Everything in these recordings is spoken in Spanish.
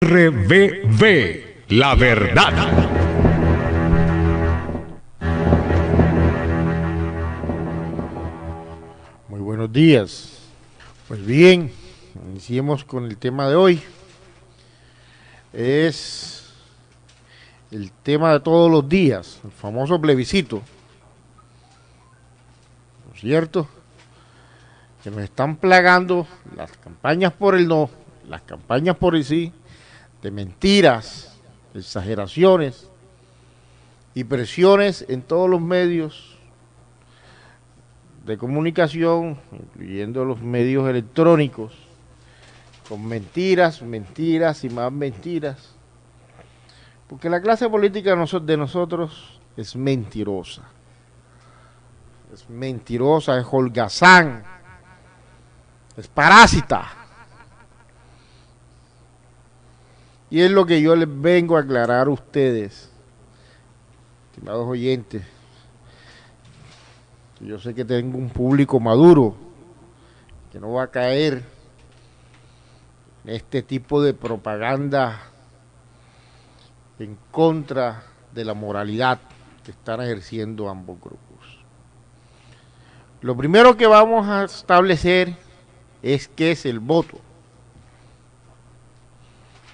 RBV, la verdad. Muy buenos días. Pues bien, iniciemos con el tema de hoy. Es el tema de todos los días, el famoso plebiscito, ¿no es cierto? Que nos están plagando las campañas por el no, las campañas por el sí, de mentiras, exageraciones y presiones en todos los medios de comunicación, incluyendo los medios electrónicos, con mentiras, mentiras y más mentiras. Porque la clase política de nosotros es mentirosa. Es mentirosa, es holgazán, es parásita. Y es lo que yo les vengo a aclarar a ustedes, estimados oyentes. Yo sé que tengo un público maduro, que no va a caer en este tipo de propaganda en contra de la moralidad que están ejerciendo ambos grupos. Lo primero que vamos a establecer es qué es el voto.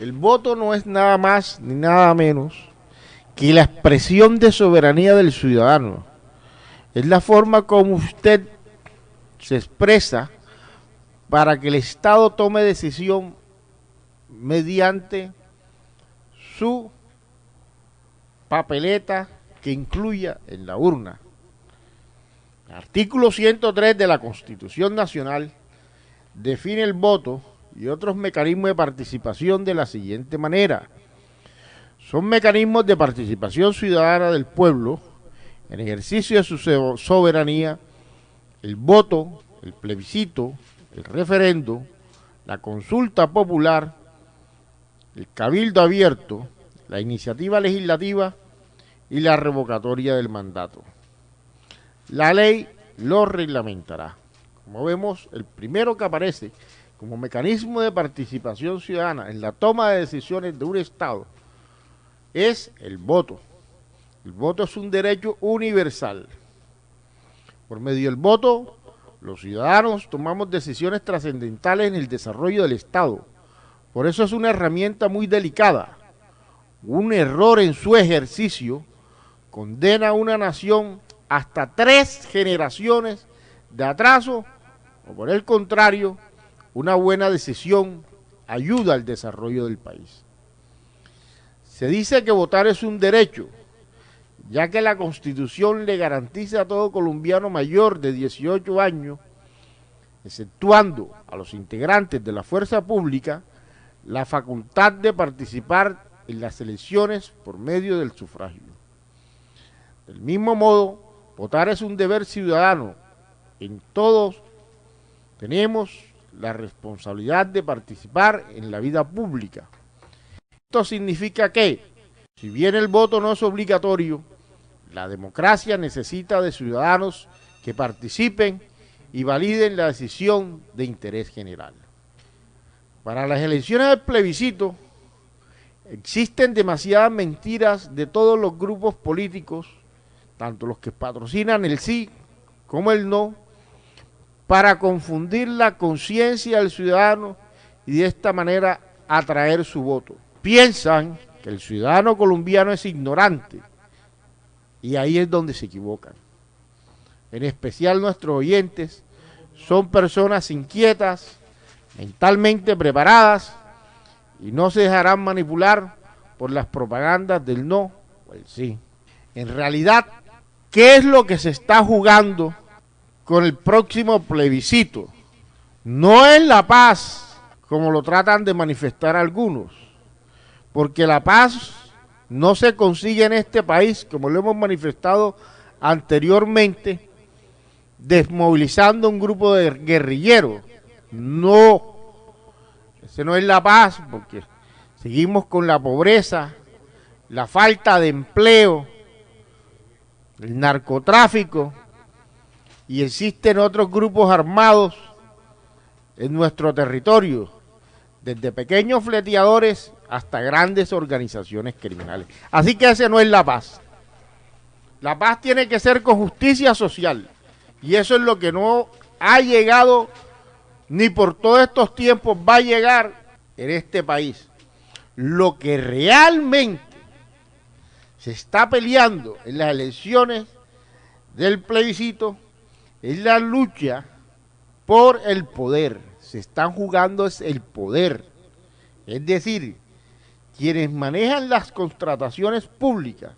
El voto no es nada más ni nada menos que la expresión de soberanía del ciudadano. Es la forma como usted se expresa para que el Estado tome decisión mediante su papeleta que incluya en la urna. El artículo 103 de la Constitución Nacional define el voto y otros mecanismos de participación de la siguiente manera. Son mecanismos de participación ciudadana del pueblo en ejercicio de su soberanía, el voto, el plebiscito, el referendo, la consulta popular, el cabildo abierto, la iniciativa legislativa y la revocatoria del mandato. La ley lo reglamentará. Como vemos, el primero que aparece como mecanismo de participación ciudadana en la toma de decisiones de un Estado es el voto. El voto es un derecho universal. Por medio del voto, los ciudadanos tomamos decisiones trascendentales en el desarrollo del Estado. Por eso es una herramienta muy delicada. Un error en su ejercicio condena a una nación hasta 3 generaciones de atraso, o por el contrario, una buena decisión ayuda al desarrollo del país. Se dice que votar es un derecho, ya que la Constitución le garantiza a todo colombiano mayor de 18 años, exceptuando a los integrantes de la fuerza pública, la facultad de participar en las elecciones por medio del sufragio. Del mismo modo, votar es un deber ciudadano. En todos tenemos la responsabilidad de participar en la vida pública. Esto significa que, si bien el voto no es obligatorio, la democracia necesita de ciudadanos que participen y validen la decisión de interés general. Para las elecciones del plebiscito, existen demasiadas mentiras de todos los grupos políticos, tanto los que patrocinan el sí como el no, para confundir la conciencia del ciudadano y de esta manera atraer su voto. Piensan que el ciudadano colombiano es ignorante y ahí es donde se equivocan. En especial nuestros oyentes son personas inquietas, mentalmente preparadas y no se dejarán manipular por las propagandas del no o el sí. En realidad, ¿qué es lo que se está jugando con el próximo plebiscito? No es la paz, como lo tratan de manifestar algunos, porque la paz no se consigue en este país, como lo hemos manifestado anteriormente, desmovilizando un grupo de guerrilleros. No, ese no es la paz, porque seguimos con la pobreza, la falta de empleo, el narcotráfico, y existen otros grupos armados en nuestro territorio, desde pequeños fleteadores hasta grandes organizaciones criminales. Así que ese no es la paz. La paz tiene que ser con justicia social. Y eso es lo que no ha llegado, ni por todos estos tiempos va a llegar en este país. Lo que realmente se está peleando en las elecciones del plebiscito es la lucha por el poder. Se están jugando es el poder. Es decir, quienes manejan las contrataciones públicas,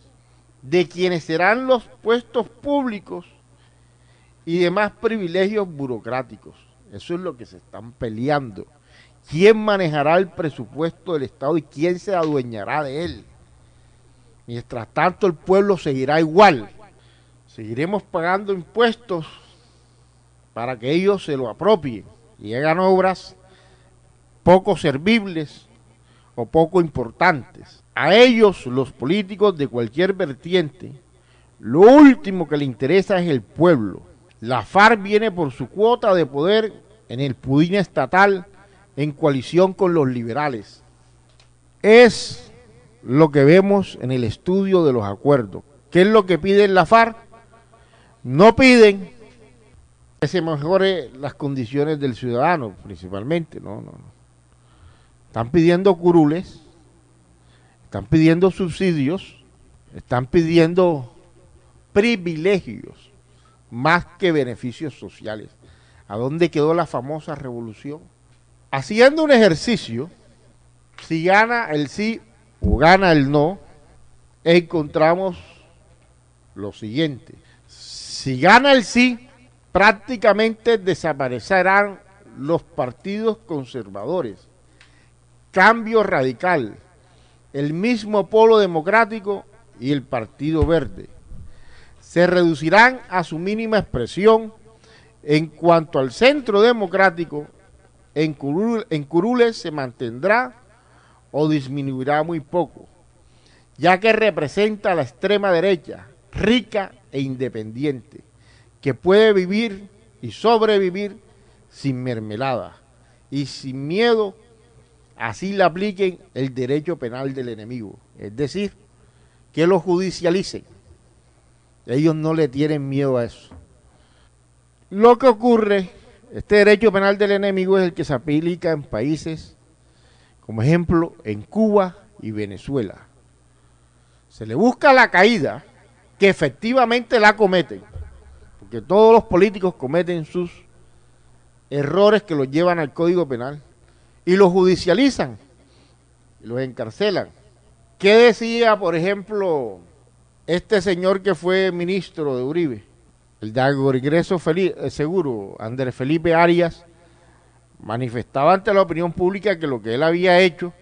de quienes serán los puestos públicos y demás privilegios burocráticos. Eso es lo que se están peleando. ¿Quién manejará el presupuesto del Estado y quién se adueñará de él? Mientras tanto, el pueblo seguirá igual. Seguiremos pagando impuestos para que ellos se lo apropien y hagan obras poco servibles o poco importantes. A ellos, los políticos de cualquier vertiente, lo último que les interesa es el pueblo. La FARC viene por su cuota de poder en el pudín estatal en coalición con los liberales. Es lo que vemos en el estudio de los acuerdos. ¿Qué es lo que piden la FARC? No piden que se mejore las condiciones del ciudadano, principalmente, no. Están pidiendo curules, están pidiendo subsidios, están pidiendo privilegios, más que beneficios sociales. ¿A dónde quedó la famosa revolución? Haciendo un ejercicio, si gana el sí o gana el no, encontramos lo siguiente. Si gana el sí, prácticamente desaparecerán los partidos conservadores. Cambio Radical, el mismo Polo Democrático y el Partido Verde. Se reducirán a su mínima expresión. En cuanto al Centro Democrático, en curules se mantendrá o disminuirá muy poco, ya que representa a la extrema derecha, rica e independiente, que puede vivir y sobrevivir sin mermelada y sin miedo, así le apliquen el derecho penal del enemigo, es decir, que lo judicialicen. Ellos no le tienen miedo a eso. Lo que ocurre, este derecho penal del enemigo es el que se aplica en países, como ejemplo, en Cuba y Venezuela. Se le busca la caída, que efectivamente la cometen, porque todos los políticos cometen sus errores que los llevan al Código Penal, y los judicializan, y los encarcelan. ¿Qué decía, por ejemplo, este señor que fue ministro de Uribe? El de Agroingreso Seguro, Andrés Felipe Arias, manifestaba ante la opinión pública que lo que él había hecho,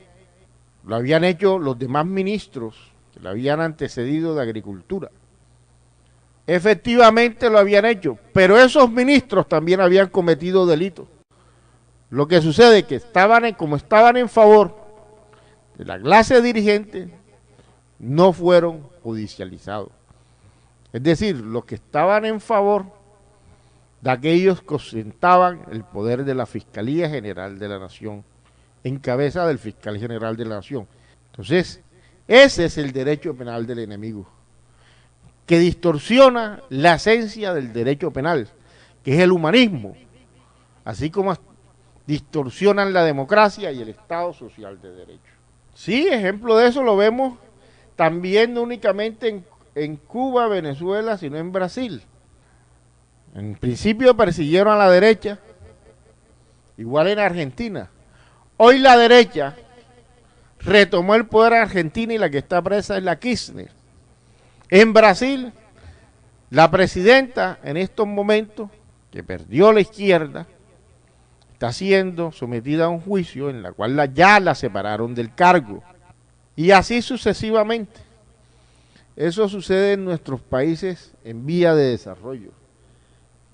lo habían hecho los demás ministros que le habían antecedido de Agricultura. Efectivamente lo habían hecho, pero esos ministros también habían cometido delitos. Lo que sucede es que como estaban en favor de la clase dirigente, no fueron judicializados. Es decir, los que estaban en favor de aquellos que ostentaban el poder de la Fiscalía General de la Nación, en cabeza del Fiscal General de la Nación. Entonces, ese es el derecho penal del enemigo, que distorsiona la esencia del derecho penal, que es el humanismo, así como distorsionan la democracia y el Estado social de derecho. Sí, ejemplo de eso lo vemos también no únicamente en Cuba, Venezuela, sino en Brasil. En principio persiguieron a la derecha, igual en Argentina. Hoy la derecha retomó el poder en Argentina y la que está presa es la Kirchner. En Brasil, la presidenta en estos momentos, que perdió la izquierda, está siendo sometida a un juicio en la cual ya la separaron del cargo. Y así sucesivamente. Eso sucede en nuestros países en vía de desarrollo,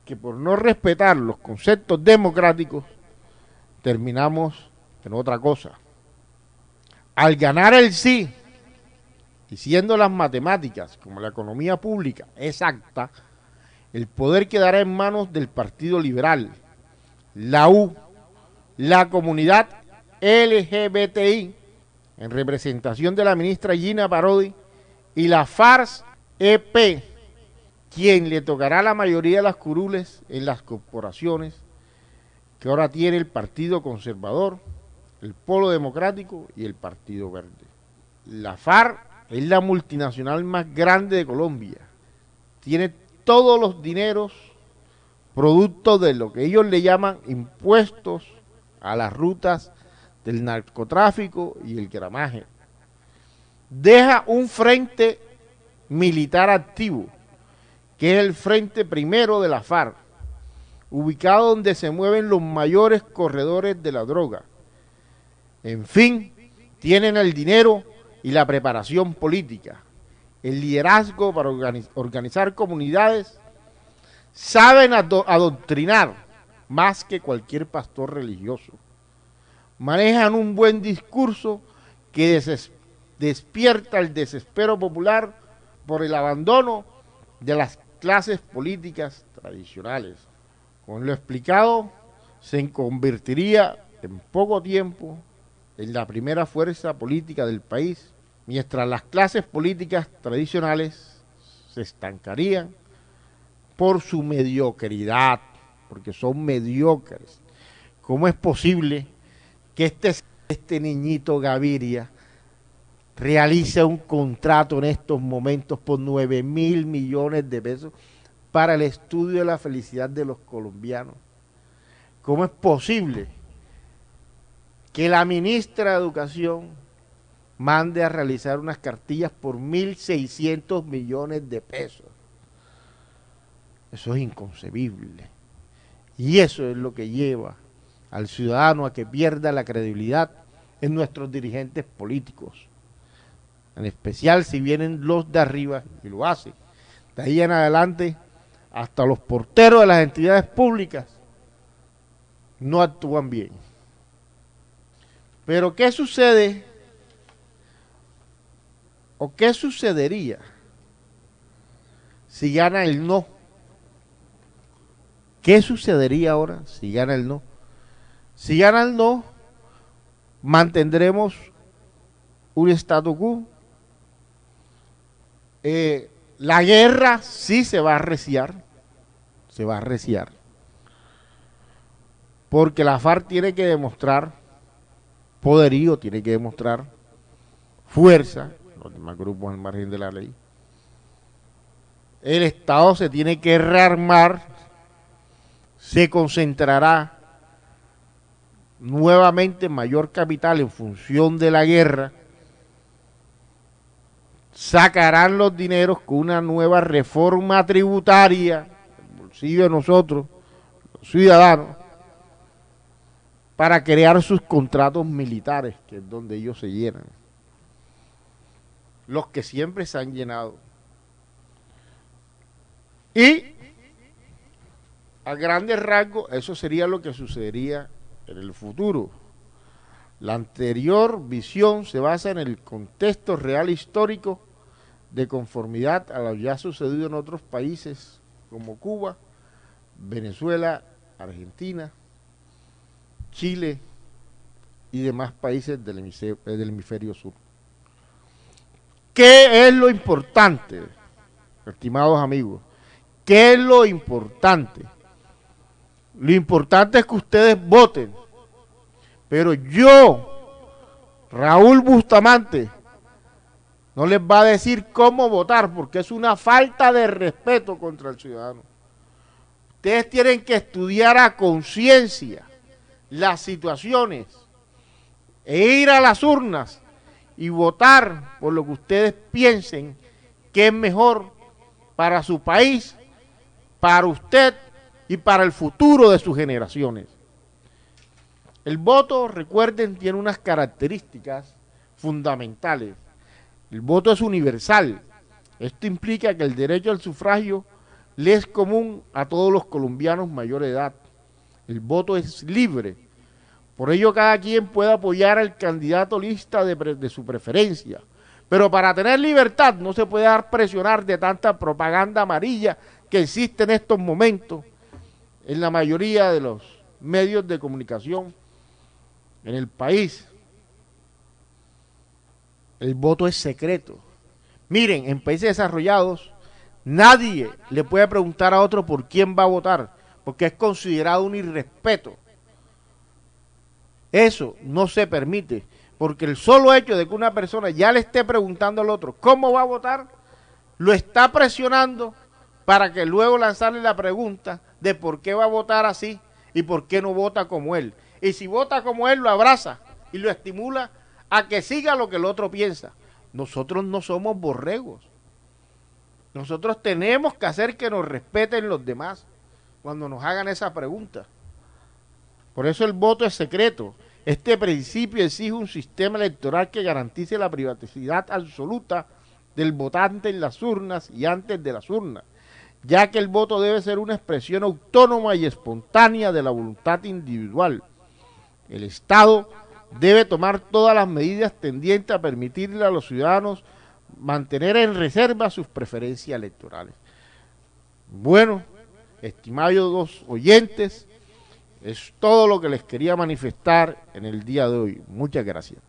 que por no respetar los conceptos democráticos, terminamos en otra cosa. Al ganar el sí, y siendo las matemáticas, como la economía pública, exacta, el poder quedará en manos del Partido Liberal, la U, la comunidad LGBTI en representación de la ministra Gina Parodi, y la FARC-EP, quien le tocará la mayoría de las curules en las corporaciones que ahora tiene el Partido Conservador, el Polo Democrático y el Partido Verde. La FARC es la multinacional más grande de Colombia. Tiene todos los dineros producto de lo que ellos le llaman impuestos a las rutas del narcotráfico y el gramaje. Deja un frente militar activo, que es el frente primero de la FARC, ubicado donde se mueven los mayores corredores de la droga. En fin, tienen el dinero y la preparación política, el liderazgo para organizar comunidades, saben adoctrinar más que cualquier pastor religioso. Manejan un buen discurso que despierta el desespero popular por el abandono de las clases políticas tradicionales. Con lo explicado, se convertiría en poco tiempo en la primera fuerza política del país, mientras las clases políticas tradicionales se estancarían por su mediocridad, porque son mediocres. ¿Cómo es posible que este niñito Gaviria realice un contrato en estos momentos por 9.000 millones de pesos para el estudio de la felicidad de los colombianos? ¿Cómo es posible que la ministra de Educación mande a realizar unas cartillas por 1.600 millones de pesos? Eso es inconcebible. Y eso es lo que lleva al ciudadano a que pierda la credibilidad en nuestros dirigentes políticos. En especial si vienen los de arriba y lo hacen. De ahí en adelante, hasta los porteros de las entidades públicas no actúan bien. Pero ¿qué sucede? ¿O qué sucedería si gana el no? ¿Qué sucedería ahora si gana el no? Si gana el no, mantendremos un statu quo. La guerra sí se va a arreciar, porque la FARC tiene que demostrar poderío, tiene que demostrar fuerza, los demás grupos al margen de la ley. El Estado se tiene que rearmar, se concentrará nuevamente mayor capital en función de la guerra, sacarán los dineros con una nueva reforma tributaria, el bolsillo de nosotros, los ciudadanos, para crear sus contratos militares, que es donde ellos se llenan, los que siempre se han llenado. Y a grandes rasgos, eso sería lo que sucedería en el futuro. La anterior visión se basa en el contexto real histórico de conformidad a lo ya sucedido en otros países como Cuba, Venezuela, Argentina, Chile y demás países del hemisferio sur. ¿Qué es lo importante, estimados amigos? ¿Qué es lo importante? Lo importante es que ustedes voten, pero yo, Raúl Bustamante, no les va a decir cómo votar, porque es una falta de respeto contra el ciudadano. Ustedes tienen que estudiar a conciencia las situaciones e ir a las urnas y votar por lo que ustedes piensen que es mejor para su país, para usted y para el futuro de sus generaciones. El voto, recuerden, tiene unas características fundamentales. El voto es universal. Esto implica que el derecho al sufragio le es común a todos los colombianos mayores de edad. El voto es libre. Por ello, cada quien puede apoyar al candidato lista de su preferencia. Pero para tener libertad no se puede dejar presionar de tanta propaganda amarilla que existe en estos momentos en la mayoría de los medios de comunicación en el país. el voto es secreto. Miren, en países desarrollados, nadie le puede preguntar a otro por quién va a votar, porque es considerado un irrespeto. Eso no se permite, porque el solo hecho de que una persona ya le esté preguntando al otro cómo va a votar, lo está presionando para que luego lanzarle la pregunta de por qué va a votar así y por qué no vota como él. Y si vota como él, lo abraza y lo estimula a que siga lo que el otro piensa. Nosotros no somos borregos. Nosotros tenemos que hacer que nos respeten los demás cuando nos hagan esa pregunta. Por eso el voto es secreto. Este principio exige un sistema electoral que garantice la privacidad absoluta del votante en las urnas y antes de las urnas, ya que el voto debe ser una expresión autónoma y espontánea de la voluntad individual. El Estado debe tomar todas las medidas tendientes a permitirle a los ciudadanos mantener en reserva sus preferencias electorales. Bueno, estimados oyentes, es todo lo que les quería manifestar en el día de hoy. Muchas gracias.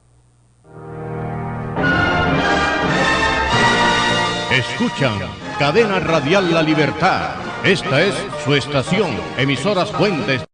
Escuchan Cadena Radial La Libertad. Esta es su estación, Emisoras Fuentes.